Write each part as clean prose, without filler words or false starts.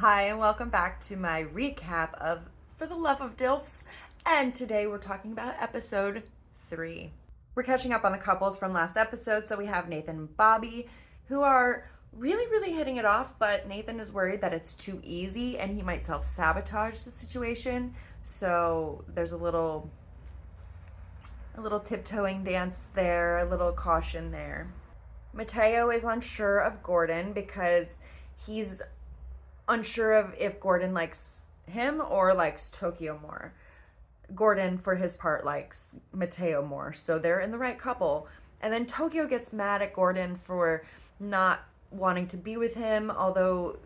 Hi, and welcome back to my recap of For the Love of DILFs. And today we're talking about episode 3. We're catching up on the couples from last episode. So we have Nathan and Bobby, who are really hitting it off, but Nathan is worried that it's too easy and he might self-sabotage the situation. So there's a little tiptoeing dance there, a little caution there. Mateo is unsure of Gordon because he's unsure of if Gordon likes him or likes Tokyo more. Gordon, for his part, likes Mateo more, so they're in the right couple. And then Tokyo gets mad at Gordon for not wanting to be with him, although,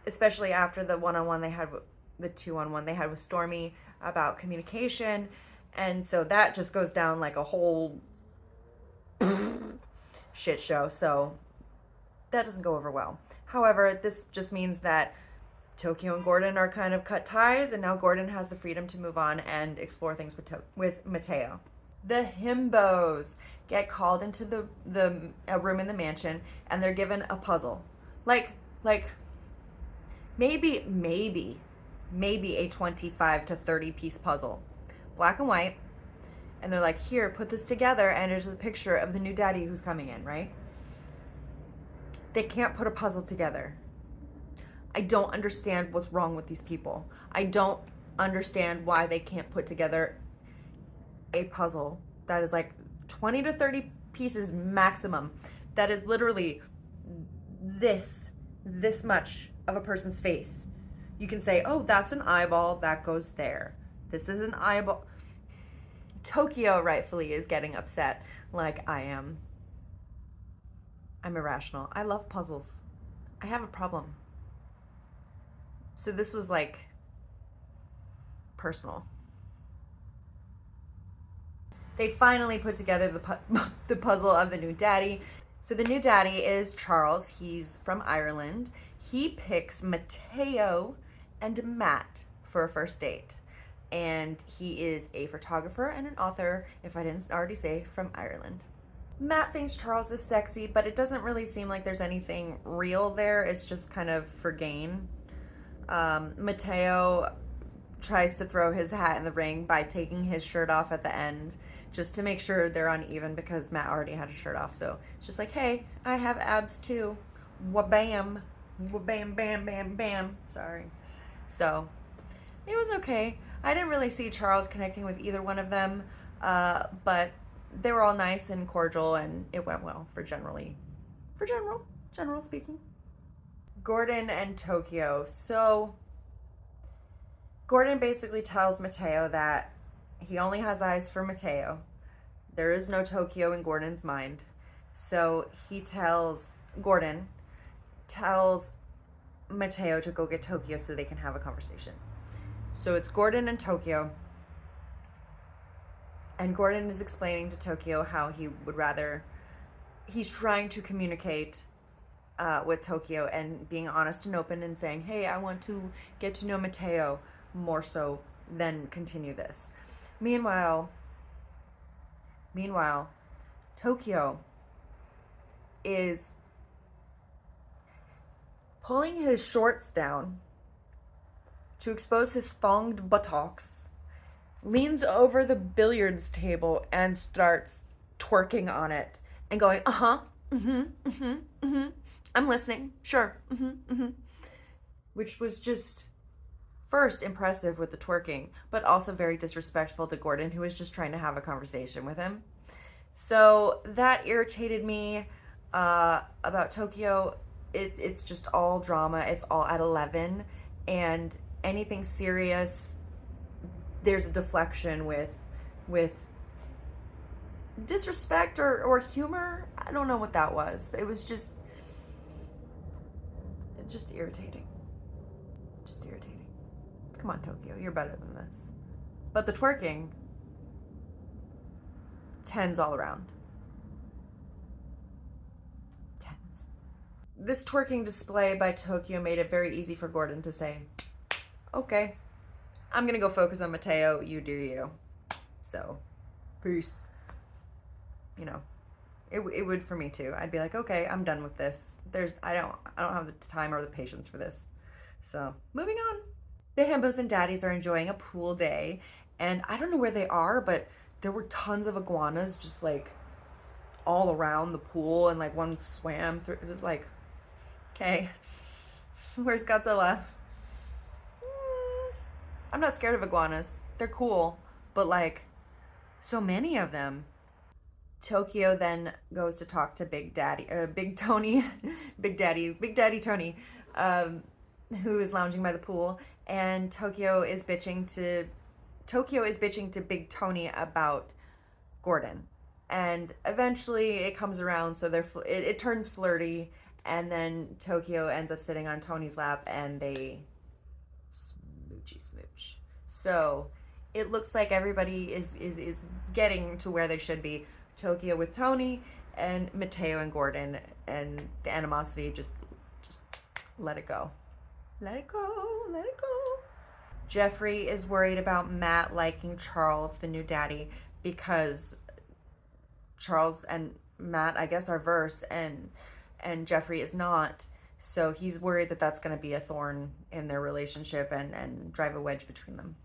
especially after the one-on-one they had, the two-on-one they had with Stormy about communication, and so that just goes down like a whole shit show, so that doesn't go over well. However, this just means that Tokyo and Gordon are kind of cut ties, and now Gordon has the freedom to move on and explore things with Mateo. The himbos get called into the room in the mansion, and they're given a puzzle. Like maybe a 25 to 30 piece puzzle. Black and white. And they're like, here, put this together, and there's a picture of the new daddy who's coming in, right? They can't put a puzzle together. I don't understand what's wrong with these people. I don't understand why they can't put together a puzzle that is like 20 to 30 pieces maximum. That is literally this much of a person's face. You can say, oh, that's an eyeball, that goes there. This is an eyeball. Tokyo rightfully is getting upset like I am. I'm irrational. I love puzzles. I have a problem. So this was like personal. They finally put together the puzzle of the new daddy. So the new daddy is Charles. He's from Ireland. He picks Mateo and Matt for a first date. And he is a photographer and an author, if I didn't already say, from Ireland. Matt thinks Charles is sexy, but it doesn't really seem like there's anything real there. It's just kind of for gain. Mateo tries to throw his hat in the ring by taking his shirt off at the end just to make sure they're uneven because Matt already had his shirt off. So it's just like, hey, I have abs too. Wha-bam. Wha-bam, bam, bam, bam. Sorry. So it was okay. I didn't really see Charles connecting with either one of them, but they were all nice and cordial, and it went well general speaking. Gordon and Tokyo. So Gordon basically tells Mateo that he only has eyes for Mateo. There is no Tokyo in Gordon's mind. So Gordon tells Mateo to go get Tokyo so they can have a conversation. So it's Gordon and Tokyo. And Gordon is explaining to Tokyo how he's trying to communicate with Tokyo and being honest and open and saying, hey, I want to get to know Mateo more so than continue this. Meanwhile, Tokyo is pulling his shorts down to expose his thonged buttocks, leans over the billiards table and starts twerking on it and going, I'm listening, sure, which was just first impressive with the twerking, but also very disrespectful to Gordon, who was just trying to have a conversation with him. So that irritated me about Tokyo. It's just all drama. It's all at 11, and anything serious, there's a deflection with disrespect or humor. I don't know what that was. It was just irritating. Just irritating. Come on, Tokyo, you're better than this. But the twerking, 10s all around. 10s. This twerking display by Tokyo made it very easy for Gordon to say, okay, I'm gonna go focus on Mateo, you do you. So, peace. You know, it would for me too. I'd be like, okay, I'm done with this. I don't have the time or the patience for this. So, moving on. The himbos and daddies are enjoying a pool day, and I don't know where they are, but there were tons of iguanas just like all around the pool, and like one swam through. It was like, okay, where's Godzilla? I'm not scared of iguanas. They're cool, but like so many of them. Tokyo then goes to talk to Big Daddy, Big Tony, Big Daddy Tony, um, who is lounging by the pool, and Tokyo is bitching to Big Tony about Gordon, and eventually it comes around, so it turns flirty, and then Tokyo ends up sitting on Tony's lap, and they smoochy smooch. So it looks like everybody is getting to where they should be. Tokyo with Tony, and Mateo and Gordon, and the animosity just let it go. Let it go. Let it go. Jeffrey is worried about Matt liking Charles, the new daddy, because Charles and Matt, I guess, are verse, and Jeffrey is not. So he's worried that that's going to be a thorn in their relationship and drive a wedge between them.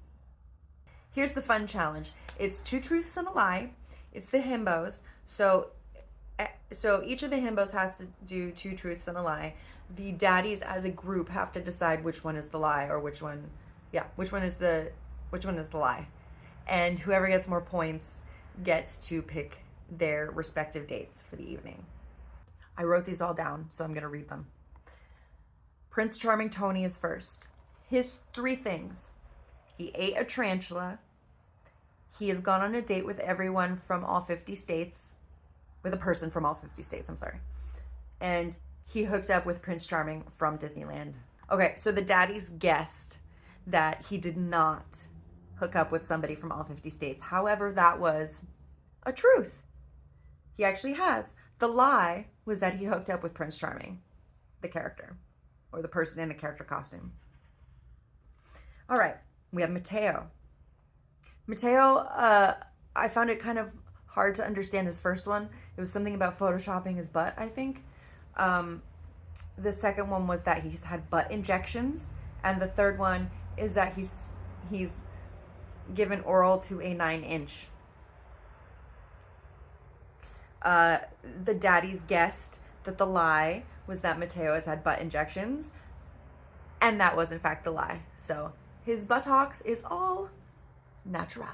Here's the fun challenge. It's 2 truths and a lie. It's the himbos. So each of the himbos has to do 2 truths and a lie. The daddies as a group have to decide which one is the lie, or which one is the lie. And whoever gets more points gets to pick their respective dates for the evening. I wrote these all down, so I'm going to read them. Prince Charming Tony is first. His 3 things. He ate a tarantula. He has gone on a date with everyone from all 50 states. With a person from all 50 states, I'm sorry. And he hooked up with Prince Charming from Disneyland. Okay, so the daddies guessed that he did not hook up with somebody from all 50 states. However, that was a truth. He actually has. The lie was that he hooked up with Prince Charming, the character, or the person in the character costume. All right, we have Mateo. Mateo, I found it kind of hard to understand his first one. It was something about photoshopping his butt, I think. The second one was that he's had butt injections, and the third one is that he's given oral to a 9-inch. The daddies guessed that the lie was that Mateo has had butt injections, and that was in fact the lie. So his buttocks is all natural.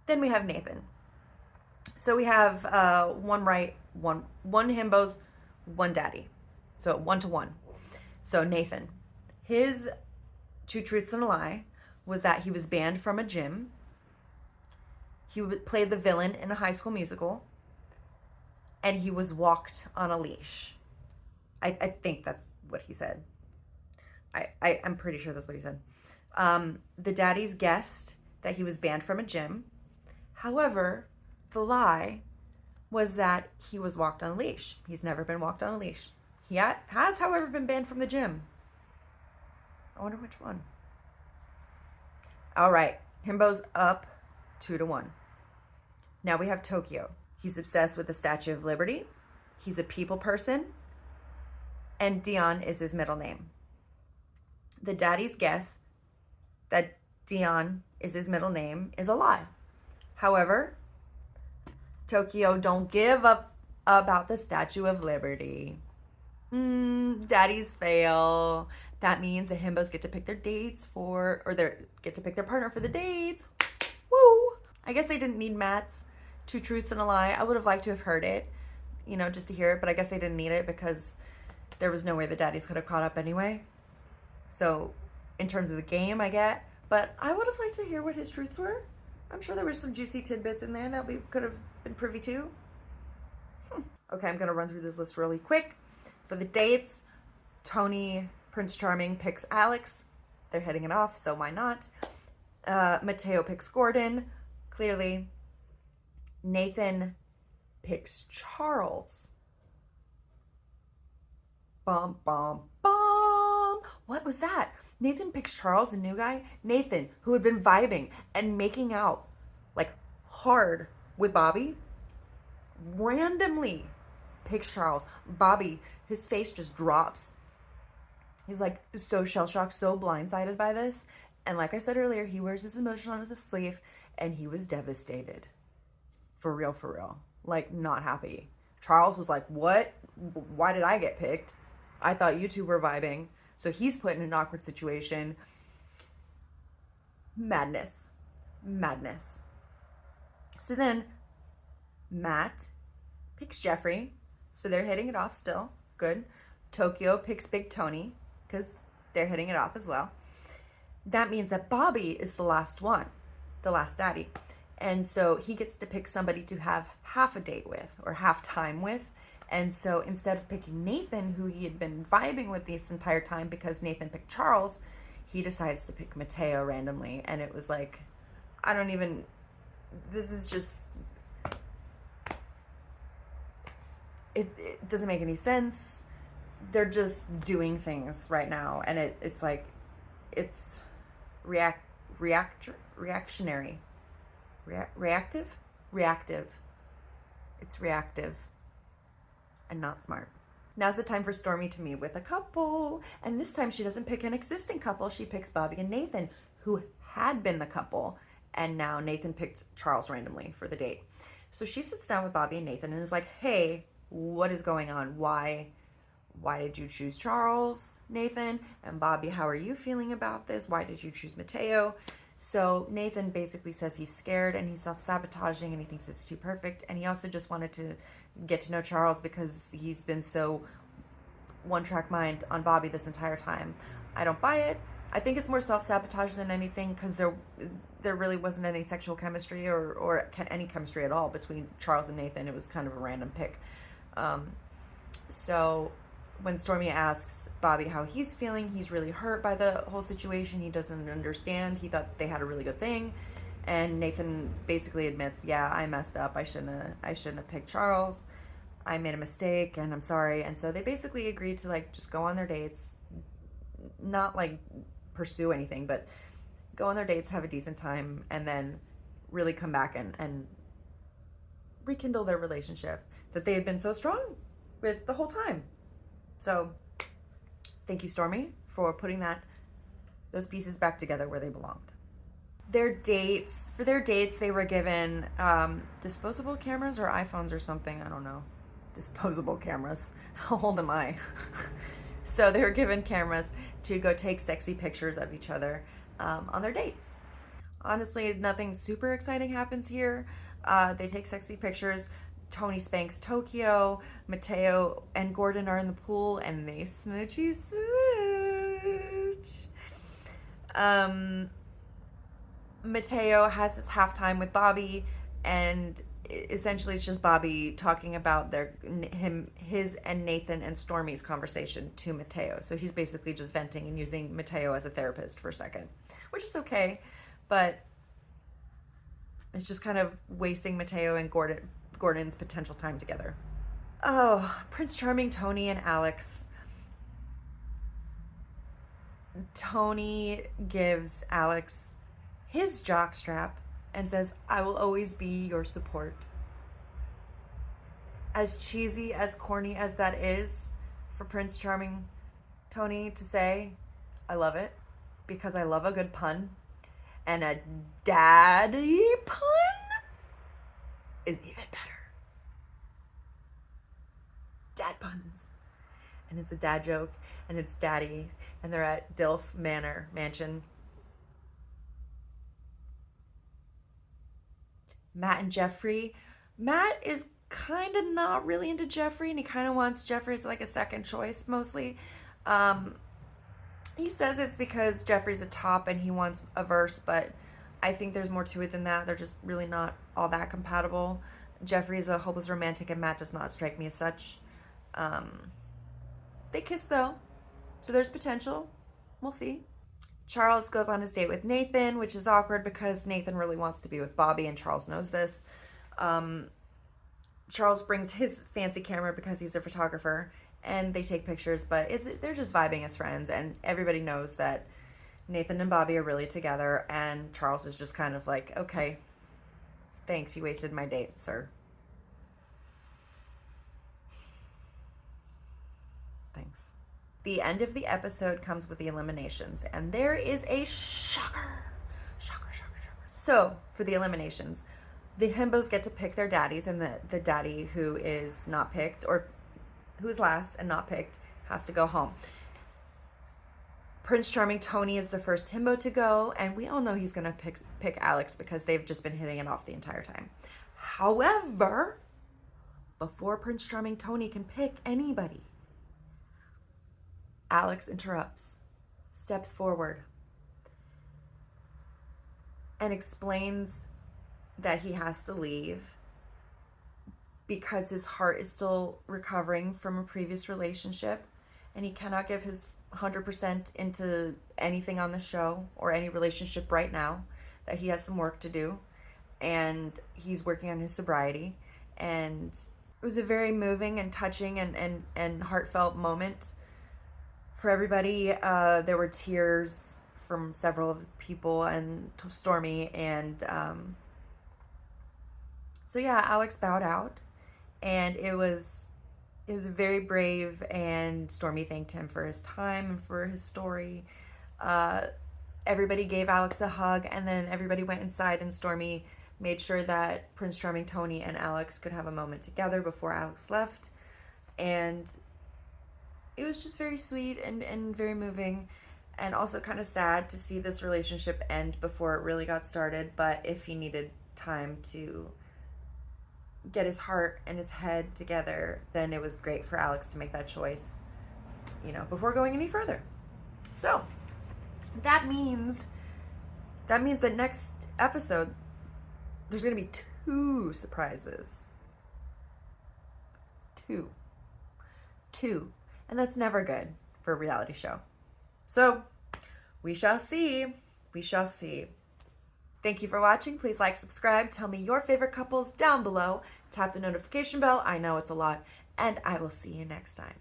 Then we have Nathan. So we have one himbos, one daddy. So 1-1. So Nathan, his 2 truths and a lie was that he was banned from a gym. He played the villain in a High School Musical, and he was walked on a leash. I think that's what he said. I'm pretty sure that's what he said. The daddies guessed that he was banned from a gym. However, the lie was that he was walked on a leash. He's never been walked on a leash. He has, however, been banned from the gym. I wonder which one. All right, himbo's up 2-1. Now we have Tokyo. He's obsessed with the Statue of Liberty. He's a people person. And Dion is his middle name. The daddies guess that Dion is his middle name is a lie. However, Tokyo don't give up about the Statue of Liberty. Daddies fail. That means the himbos get to pick their dates get to pick their partner for the dates. Woo! I guess they didn't need Matt's 2 truths and a lie. I would have liked to have heard it, just to hear it, but I guess they didn't need it because there was no way the daddies could have caught up anyway. So, in terms of the game, I get, but I would have liked to hear what his truths were. I'm sure there were some juicy tidbits in there that we could have been privy to. Okay, I'm going to run through this list really quick. For the dates, Tony, Prince Charming, picks Alex. They're hitting it off, so why not? Mateo picks Gordon, clearly. Nathan picks Charles. Bum, bum, bum. What was that? Nathan picks Charles, the new guy. Nathan, who had been vibing and making out like hard with Bobby, randomly picks Charles. Bobby, his face just drops. He's like so shell-shocked, so blindsided by this. And like I said earlier, he wears his emotion on his sleeve, and he was devastated. For real, for real. Like, not happy. Charles was like, what? Why did I get picked? I thought you two were vibing. So he's put in an awkward situation. Madness. Madness. So then Matt picks Jeffrey. So they're hitting it off still. Good. Tokyo picks Big Tony because they're hitting it off as well. That means that Bobby is the last one, the last daddy. And so he gets to pick somebody to have half a date with or half time with. And so instead of picking Nathan, who he had been vibing with this entire time because Nathan picked Charles, he decides to pick Mateo randomly. And it was like, I don't even, this is just, it doesn't make any sense. They're just doing things right now. And it's like, it's reactionary. Reactive? Reactive. It's reactive and not smart. Now's the time for Stormy to meet with a couple. And this time she doesn't pick an existing couple. She picks Bobby and Nathan, who had been the couple. And now Nathan picked Charles randomly for the date. So she sits down with Bobby and Nathan and is like, hey, what is going on? Why did you choose Charles, Nathan? And Bobby, how are you feeling about this? Why did you choose Mateo? So Nathan basically says he's scared and he's self-sabotaging and he thinks it's too perfect. And he also just wanted to get to know Charles because he's been so one-track mind on Bobby this entire time. I don't buy it. I think it's more self-sabotage than anything because there really wasn't any sexual chemistry or any chemistry at all between Charles and Nathan. It was kind of a random pick. So when Stormy asks Bobby how he's feeling, he's really hurt by the whole situation. He doesn't understand. He thought they had a really good thing. And Nathan basically admits, yeah, I messed up. I shouldn't have picked Charles. I made a mistake and I'm sorry. And so they basically agreed to like just go on their dates, not like pursue anything, but go on their dates, have a decent time, and then really come back and rekindle their relationship that they had been so strong with the whole time. So thank you, Stormy, for putting those pieces back together where they belonged. For their dates, they were given disposable cameras or iPhones or something. I don't know. Disposable cameras. How old am I? So they were given cameras to go take sexy pictures of each other on their dates. Honestly, nothing super exciting happens here. They take sexy pictures. Tony spanks Tokyo. Mateo and Gordon are in the pool and they smoochy smooch. Mateo has his halftime with Bobby, and essentially it's just Bobby talking about his and Nathan and Stormy's conversation to Mateo. So he's basically just venting and using Mateo as a therapist for a second, which is okay, but it's just kind of wasting Mateo and Gordon's potential time together. Oh, Prince Charming, Tony, and Alex. Tony gives Alex his jockstrap and says, I will always be your support. As cheesy, as corny as that is for Prince Charming Tony to say, I love it because I love a good pun. And a daddy pun is even better. Dad puns. And it's a dad joke, and it's daddy, and they're at DILF Mansion. Matt and Jeffrey. Matt is kind of not really into Jeffrey, and he kind of wants Jeffrey as like a second choice mostly. He says it's because Jeffrey's a top and he wants a verse, but I think there's more to it than that. They're just really not all that compatible. Jeffrey is a hopeless romantic and Matt does not strike me as such. They kiss though, so there's potential. We'll see. Charles goes on his date with Nathan, which is awkward because Nathan really wants to be with Bobby and Charles knows this. Charles brings his fancy camera because he's a photographer and they take pictures, but they're just vibing as friends, and everybody knows that Nathan and Bobby are really together, and Charles is just kind of like, okay, thanks, you wasted my date, sir. Thanks. The end of the episode comes with the eliminations, and there is a shocker. So, for the eliminations, the himbos get to pick their daddies, and the daddy who is not picked, or who is last and not picked, has to go home. Prince Charming Tony is the first himbo to go, and we all know he's going to pick Alex because they've just been hitting it off the entire time. However, before Prince Charming Tony can pick anybody, Alex interrupts, steps forward, and explains that he has to leave because his heart is still recovering from a previous relationship, and he cannot give his 100% into anything on the show or any relationship right now, that he has some work to do, and he's working on his sobriety. And it was a very moving and touching and heartfelt moment for everybody. There were tears from several of the people and Stormy, and so yeah, Alex bowed out, and it was very brave, and Stormy thanked him for his time and for his story. Everybody gave Alex a hug, and then everybody went inside, and Stormy made sure that Prince Charming Tony and Alex could have a moment together before Alex left. And it was just very sweet and very moving, and also kind of sad to see this relationship end before it really got started. But if he needed time to get his heart and his head together, then it was great for Alex to make that choice, before going any further. So that means that next episode there's going to be 2 surprises. Two. And that's never good for a reality show. So we shall see. Thank you for watching. Please like, subscribe, tell me your favorite couples down below. Tap the notification bell. I know it's a lot. And I will see you next time.